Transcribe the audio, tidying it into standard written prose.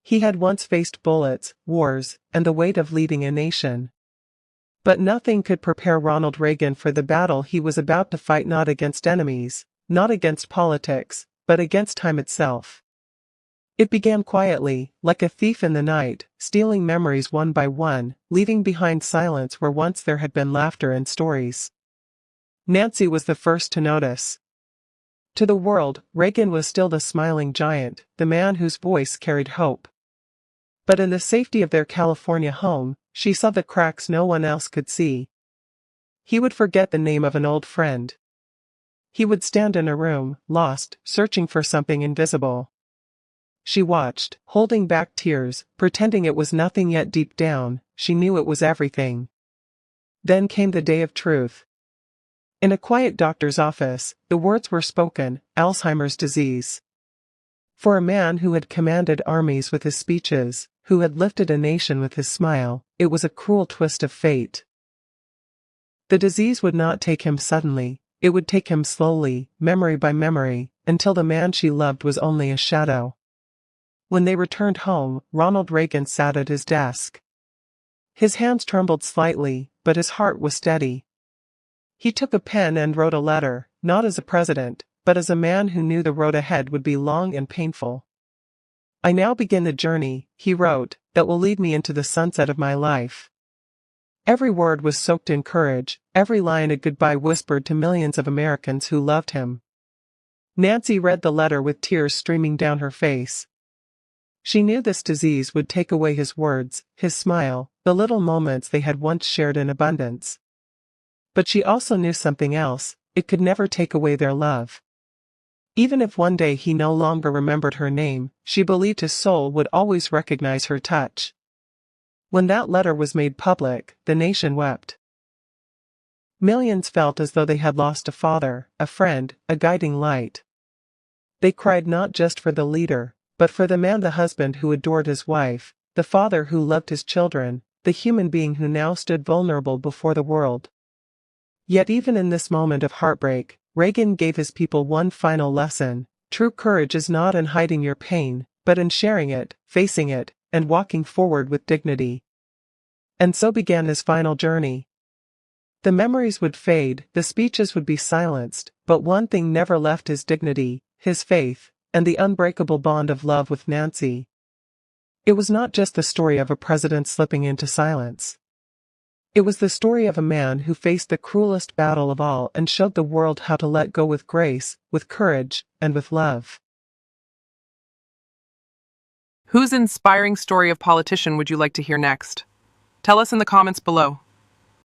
He had once faced bullets, wars, and the weight of leading a nation. But nothing could prepare Ronald Reagan for the battle he was about to fight, not against enemies, not against politics, but against time itself. It began quietly, like a thief in the night, stealing memories one by one, leaving behind silence where once there had been laughter and stories. Nancy was the first to notice. To the world, Reagan was still the smiling giant, the man whose voice carried hope. But in the safety of their California home, she saw the cracks no one else could see. He would forget the name of an old friend. He would stand in a room, lost, searching for something invisible. She watched, holding back tears, pretending it was nothing, yet deep down, she knew it was everything. Then came the day of truth. In a quiet doctor's office, the words were spoken: Alzheimer's disease. For a man who had commanded armies with his speeches, who had lifted a nation with his smile, it was a cruel twist of fate. The disease would not take him suddenly, it would take him slowly, memory by memory, until the man she loved was only a shadow. When they returned home, Ronald Reagan sat at his desk. His hands trembled slightly, but his heart was steady. He took a pen and wrote a letter, not as a president, but as a man who knew the road ahead would be long and painful. I now begin the journey, he wrote, that will lead me into the sunset of my life. Every word was soaked in courage, every line a goodbye whispered to millions of Americans who loved him. Nancy read the letter with tears streaming down her face. She knew this disease would take away his words, his smile, the little moments they had once shared in abundance. But she also knew something else: it could never take away their love. Even if one day he no longer remembered her name, she believed his soul would always recognize her touch. When that letter was made public, the nation wept. Millions felt as though they had lost a father, a friend, a guiding light. They cried not just for the leader, but for the man, the husband who adored his wife, the father who loved his children, the human being who now stood vulnerable before the world. Yet even in this moment of heartbreak, Reagan gave his people one final lesson: true courage is not in hiding your pain, but in sharing it, facing it, and walking forward with dignity. And so began his final journey. The memories would fade, the speeches would be silenced, but one thing never left: his dignity, his faith, and the unbreakable bond of love with Nancy. It was not just the story of a president slipping into silence. It was the story of a man who faced the cruelest battle of all and showed the world how to let go with grace, with courage, and with love. Whose inspiring story of politician would you like to hear next? Tell us in the comments below.